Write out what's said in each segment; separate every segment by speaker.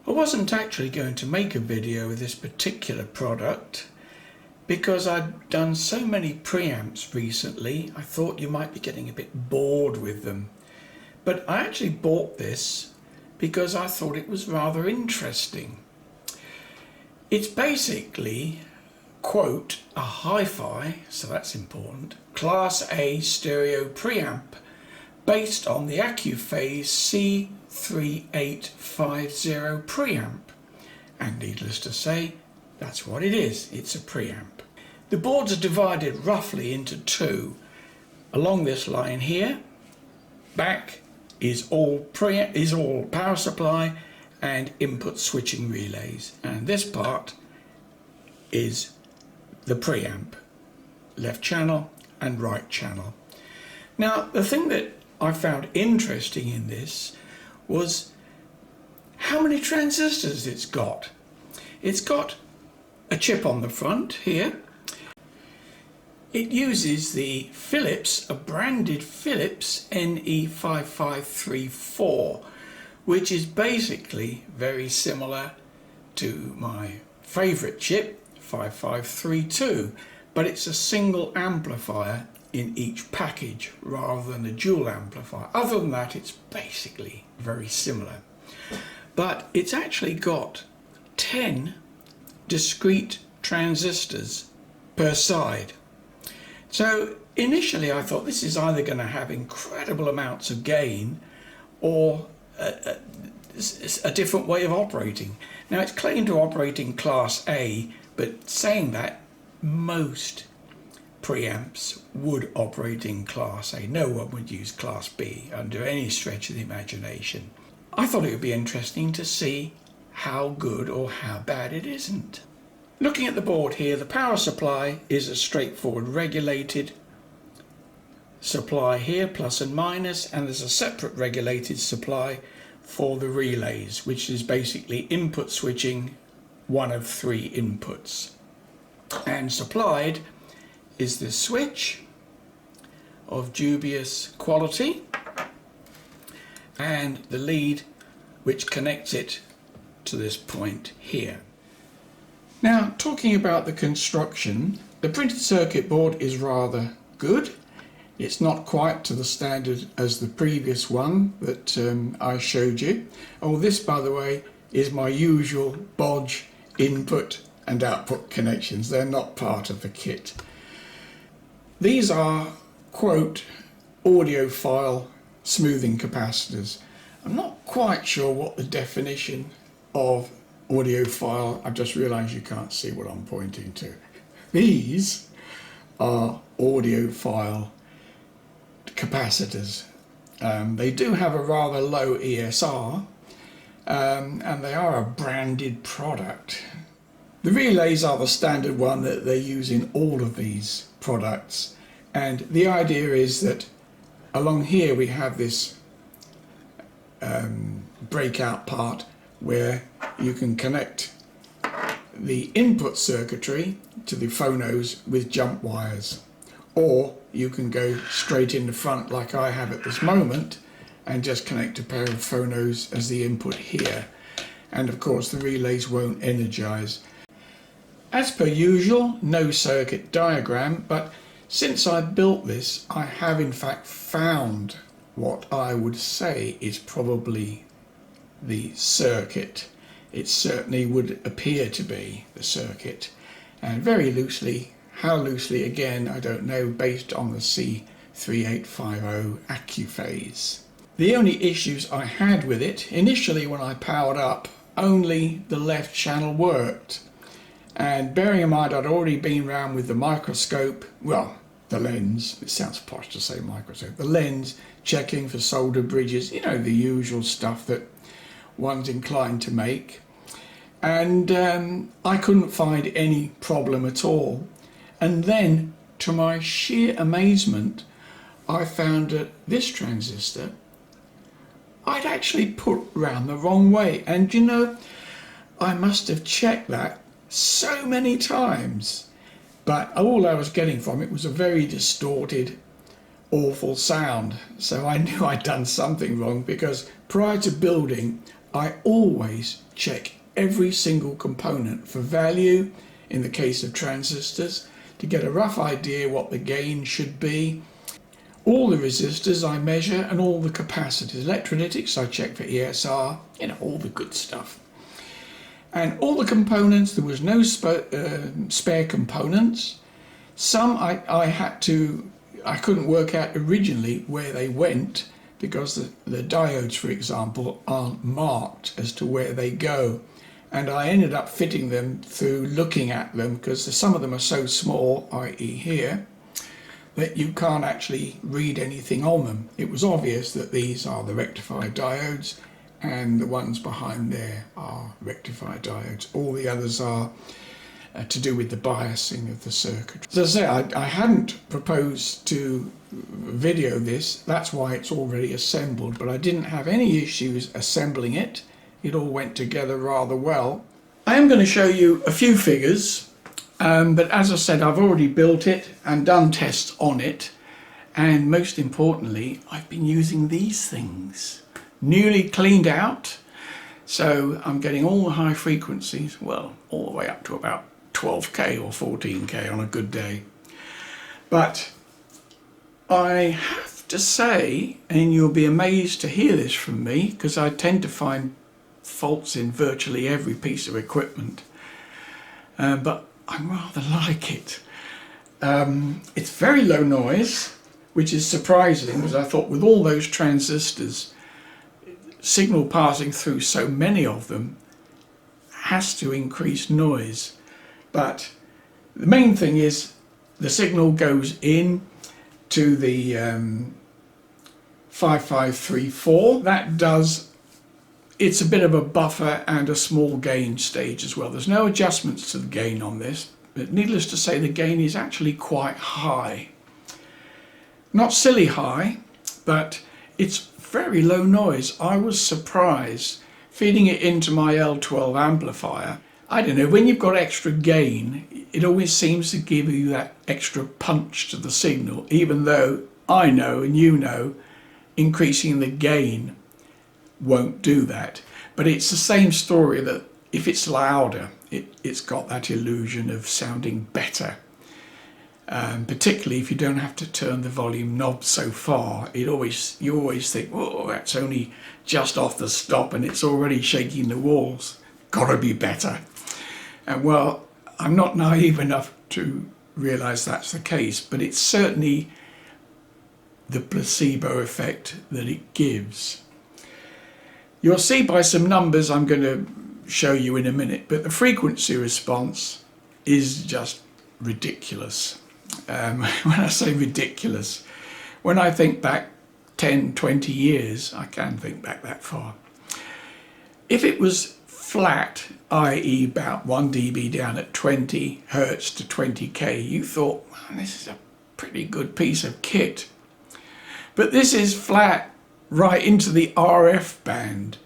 Speaker 1: I wasn't actually going to make a video with this particular product because I'd done so many preamps recently. I thought you might be getting a bit bored with them. But I actually bought this because I thought it was rather interesting. It's basically, quote, a hi-fi, so that's important, Class A stereo preamp based on the Accuphase C3850 preamp. And needless to say, that's what it is, it's a preamp. The boards are divided roughly into two. Along this line here, back is all power supply and input switching relays, and this part is the preamp, left channel and right channel. Now the thing that I found interesting in this was how many transistors it's got. It's got a chip on the front here. It uses the Philips, a branded Philips NE5534, which is basically very similar to my favourite chip, 5532, but it's a single amplifier in each package rather than a dual amplifier. Other than that, it's basically very similar. But it's actually got 10 discrete transistors per side. So initially I thought this is either going to have incredible amounts of gain or a different way of operating. Now it's claimed to operate in Class A, but saying that, most preamps would operate in Class A. No one would use Class B under any stretch of the imagination. I thought it would be interesting to see how good or how bad it isn't. Looking at the board here, the power supply is a straightforward regulated supply here, plus and minus, and there's a separate regulated supply for the relays, which is basically input switching one of three inputs. And supplied is this switch of dubious quality and the lead which connects it to this point here. Now, talking about the construction, the printed circuit board is rather good. It's not quite to the standard as the previous one that I showed you. Oh, this, by the way, is my usual bodge input and output connections. They're not part of the kit. These are, quote, audiophile smoothing capacitors. I'm not quite sure what the definition of audiophile, I've just realised you can't see what I'm pointing to. These are audiophile capacitors. They do have a rather low ESR and they are a branded product. The relays are the standard one that they use in all of these products, and the idea is that along here we have this breakout part where you can connect the input circuitry to the phonos with jump wires, or you can go straight in the front like I have at this moment and just connect a pair of phonos as the input here, and of course the relays won't energize. As per usual, no circuit diagram, but since I built this I have in fact found what I would say is probably the circuit. It certainly would appear to be the circuit, and very loosely, how loosely again I don't know, based on the C3850 Accuphase. The only issues I had with it, initially when I powered up, only the left channel worked, and bearing in mind I'd already been around with the microscope, well, the lens, it sounds posh to say microscope, the lens, checking for solder bridges, you know, the usual stuff that one's inclined to make, and I couldn't find any problem at all. And then, to my sheer amazement, I found that this transistor I'd actually put round the wrong way, and you know, I must have checked that so many times, but all I was getting from it was a very distorted, awful sound. So I knew I'd done something wrong, because prior to building I always check every single component for value in the case of transistors to get a rough idea what the gain should be. All the resistors I measure and all the capacitors. Electrolytics I check for ESR, all the good stuff. And all the components, there was no spare components. Some I couldn't work out originally where they went because the diodes, for example, aren't marked as to where they go. And I ended up fitting them through looking at them because some of them are so small, i.e. here, that you can't actually read anything on them. It was obvious that these are the rectifier diodes and the ones behind there are rectifier diodes. All the others are to do with the biasing of the circuit. As I say, I hadn't proposed to video this, that's why it's already assembled, but I didn't have any issues assembling it. It all went together rather well. I am going to show you a few figures, but as I said, I've already built it and done tests on it, and most importantly, I've been using these things. Newly cleaned out, so I'm getting all the high frequencies, well, all the way up to about 12k or 14k on a good day. But I have to say, and you'll be amazed to hear this from me, because I tend to find faults in virtually every piece of equipment, but I rather like it. It's very low noise, which is surprising, because I thought with all those transistors, signal passing through so many of them has to increase noise. But the main thing is the signal goes in to the 5534. That does, it's a bit of a buffer and a small gain stage as well. There's no adjustments to the gain on this, but needless to say the gain is actually quite high. Not silly high, but it's very low noise. I was surprised feeding it into my L12 amplifier. I don't know, when you've got extra gain, it always seems to give you that extra punch to the signal, even though I know and you know increasing the gain won't do that. But it's the same story that if it's louder, it's got that illusion of sounding better. Particularly if you don't have to turn the volume knob so far, you always think, oh, that's only just off the stop and it's already shaking the walls. Gotta be better. And well, I'm not naive enough to realise that's the case, but it's certainly the placebo effect that it gives. You'll see by some numbers I'm going to show you in a minute, but the frequency response is just ridiculous. When I say ridiculous, when I think back 10, 20 years, I can think back that far. If it was flat, i.e. about 1 dB down at 20 Hertz to 20k, you thought, man, this is a pretty good piece of kit. But this is flat right into the RF band.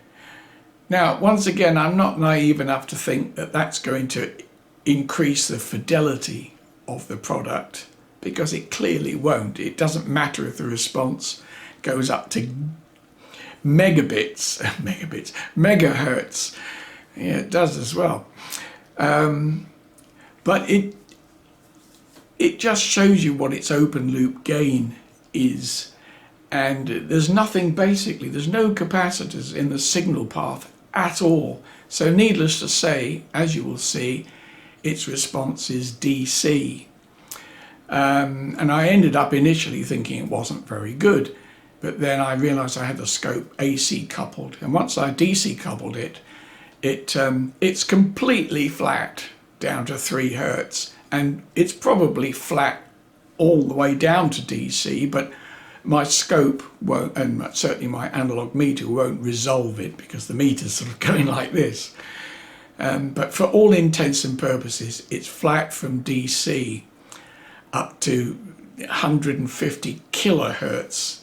Speaker 1: Now, once again, I'm not naive enough to think that that's going to increase the fidelity of the product, because it clearly won't. It doesn't matter if the response goes up to megahertz. Yeah, it does as well. But it just shows you what its open loop gain is. And there's nothing, basically, there's no capacitors in the signal path at all. So needless to say, as you will see, its response is DC. And I ended up initially thinking it wasn't very good, but then I realized I had the scope AC coupled. And once I DC coupled it, it's completely flat down to 3 Hertz, and it's probably flat all the way down to DC, but my scope won't, and certainly my analog meter won't resolve it because the meter's sort of going like this. But for all intents and purposes, it's flat from DC up to 150 kilohertz.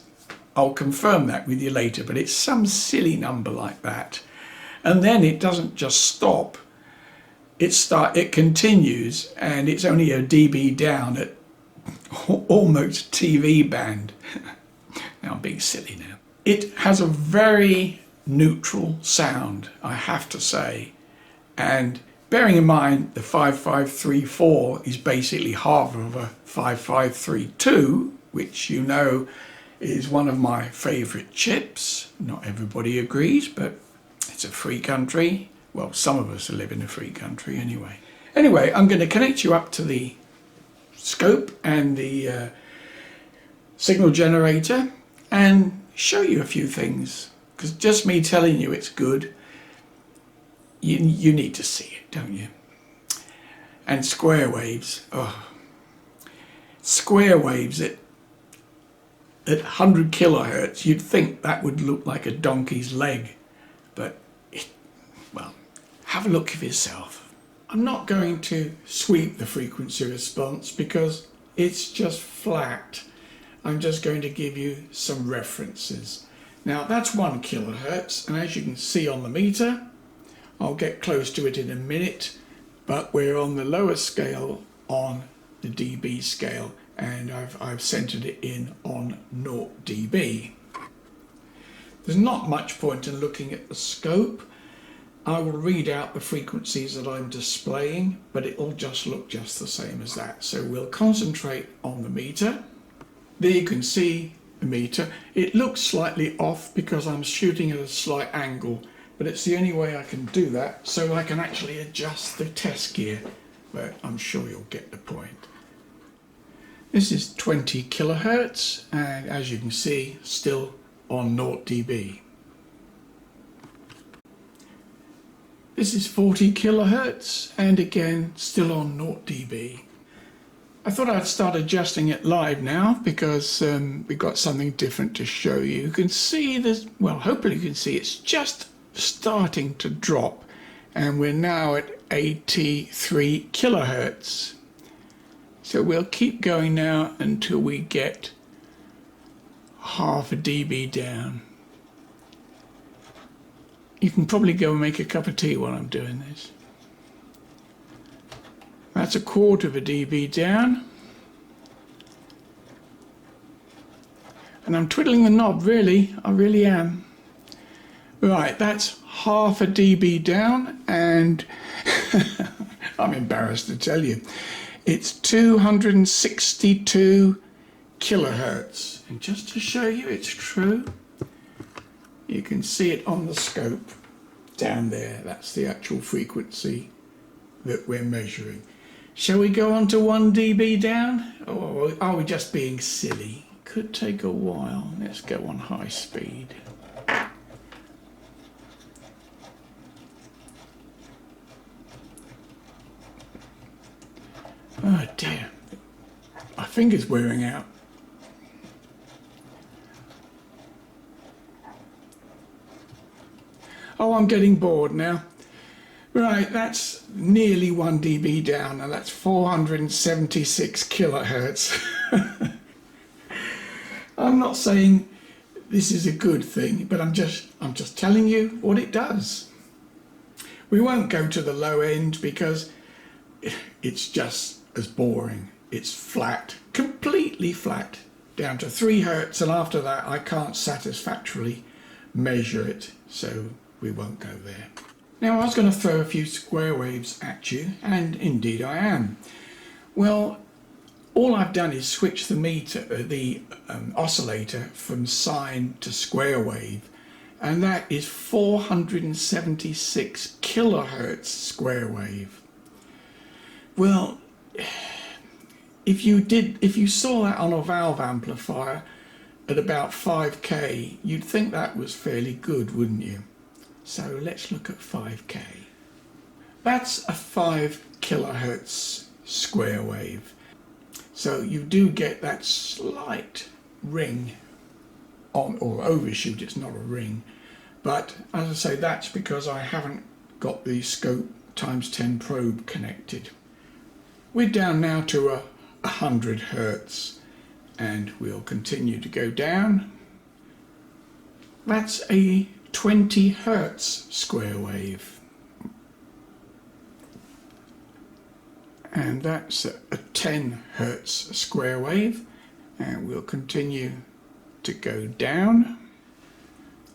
Speaker 1: I'll confirm that with you later, but it's some silly number like that. And then it doesn't just stop, it continues, and it's only a dB down at almost TV band. Now I'm being silly now. It has a very neutral sound, I have to say. And bearing in mind the 5534 is basically half of a 5532, which you know is one of my favourite chips. Not everybody agrees, but it's a free country. Well, some of us live in a free country anyway. Anyway, I'm going to connect you up to the scope and the signal generator and show you a few things, because just me telling you it's good, you need to see it, don't you? And square waves, square waves at 100 kilohertz, you'd think that would look like a donkey's leg, but well, have a look for yourself. I'm not going to sweep the frequency response because it's just flat. I'm just going to give you some references. Now that's 1 kilohertz, and as you can see on the meter, I'll get close to it in a minute, but we're on the lower scale on the dB scale, and I've centered it in on 0 dB. There's not much point in looking at the scope. I will read out the frequencies that I'm displaying, but it'll just look just the same as that. So we'll concentrate on the meter. There you can see the meter. It looks slightly off because I'm shooting at a slight angle, but it's the only way I can do that, so I can actually adjust the test gear, but I'm sure you'll get the point. This is 20 kilohertz, and as you can see, still on 0 dB. This is 40 kilohertz, and again, still on 0 dB. I thought I'd start adjusting it live now because we've got something different to show you. You can see this, well, hopefully you can see it's just starting to drop, and we're now at 83 kilohertz. So we'll keep going now until we get half a dB down. You can probably go and make a cup of tea while I'm doing this. That's a quarter of a dB down. And I'm twiddling the knob, really, I really am. Right, that's half a dB down, and I'm embarrassed to tell you, it's 262 kilohertz. And just to show you it's true, you can see it on the scope down there. That's the actual frequency that we're measuring. Shall we go on to 1 dB down? Or are we just being silly? Could take a while. Let's go on high speed. Oh dear, my finger's wearing out. Oh, I'm getting bored now. Right, that's nearly 1 dB down, and that's 476 kilohertz. I'm not saying this is a good thing, but I'm just telling you what it does. We won't go to the low end because it's just as boring. It's flat, completely flat, down to 3 hertz, and after that I can't satisfactorily measure it, so we won't go there. Now I was going to throw a few square waves at you, and indeed I am. Well, all I've done is switch the oscillator from sine to square wave, and that is 476 kilohertz square wave. Well, if you saw that on a valve amplifier at about 5K, you'd think that was fairly good, wouldn't you? So let's look at 5K. That's a 5 kilohertz square wave. So you do get that slight ring on, or overshoot, it's not a ring. But as I say, that's because I haven't got the scope ×10 probe connected. We're down now to 100 hertz, and we'll continue to go down. That's a 20 hertz square wave, and that's a 10 hertz square wave, and we'll continue to go down.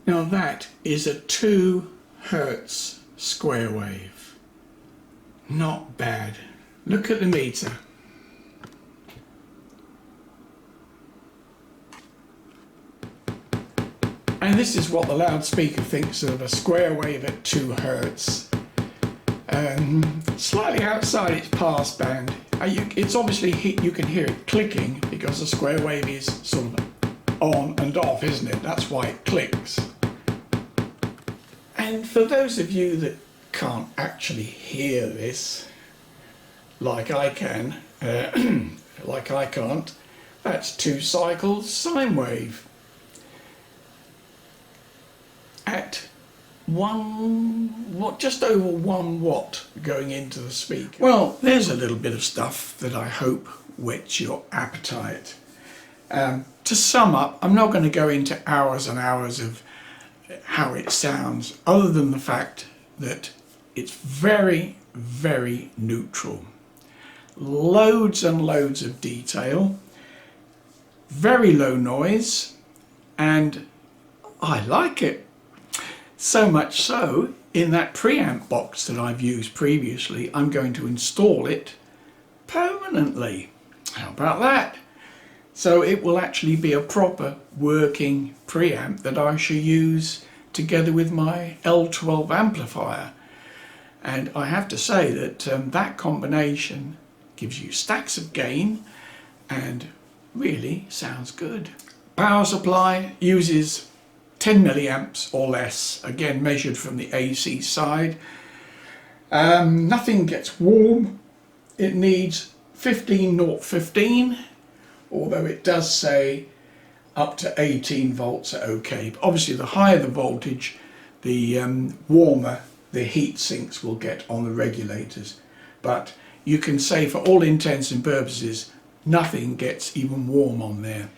Speaker 1: Now that is a 2 Hertz square wave. Not bad. Look at the meter. And this is what the loudspeaker thinks of a square wave at 2 Hertz. Slightly outside its pass band. It's obviously you can hear it clicking because the square wave is sort of on and off, isn't it? That's why it clicks. And for those of you that can't actually hear this, like I can, like I can't, that's 2 cycles sine wave at just over 1 watt going into the speaker. Well, there's a little bit of stuff that I hope whets your appetite. To sum up, I'm not going to go into hours and hours of how it sounds, other than the fact that it's very, very neutral. Loads and loads of detail, very low noise, and I like it. So much so, in that PreAmp box that I've used previously, I'm going to install it permanently. How about that? So it will actually be a proper working PreAmp that I shall use together with my L12 amplifier. And I have to say that that combination gives you stacks of gain and really sounds good. Power supply uses 10 milliamps or less, again measured from the AC side. Nothing gets warm. It needs 15-0-15, although it does say up to 18 volts are okay. But obviously the higher the voltage, the warmer the heat sinks will get on the regulators. But you can say for all intents and purposes, nothing gets even warm on there.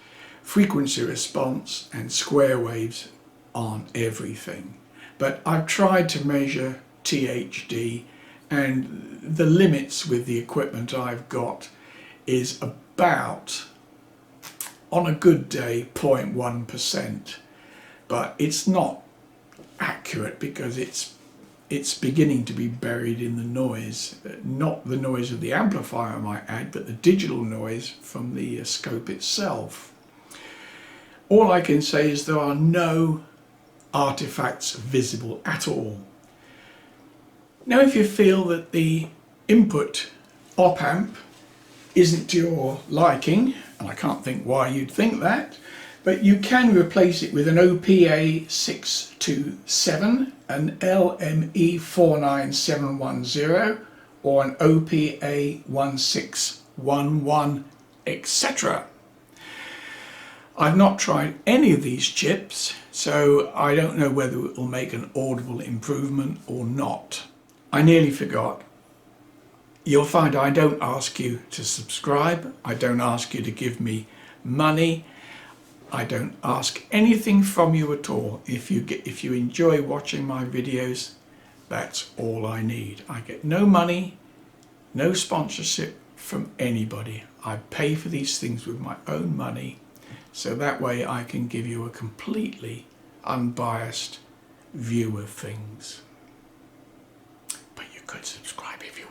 Speaker 1: Frequency response and square waves on everything. But I've tried to measure THD, and the limits with the equipment I've got is about, on a good day, 0.1%. But it's not accurate because it's beginning to be buried in the noise. Not the noise of the amplifier, I might add, but the digital noise from the scope itself. All I can say is there are no artifacts visible at all. Now, if you feel that the input op-amp isn't to your liking, and I can't think why you'd think that, but you can replace it with an OPA 627, an LME 49710, or an OPA 1611, etc. I've not tried any of these chips, so I don't know whether it will make an audible improvement or not. I nearly forgot. You'll find I don't ask you to subscribe. I don't ask you to give me money. I don't ask anything from you at all. If you enjoy watching my videos, that's all I need. I get no money, no sponsorship from anybody. I pay for these things with my own money, so that way I can give you a completely unbiased view of things. But you could subscribe if you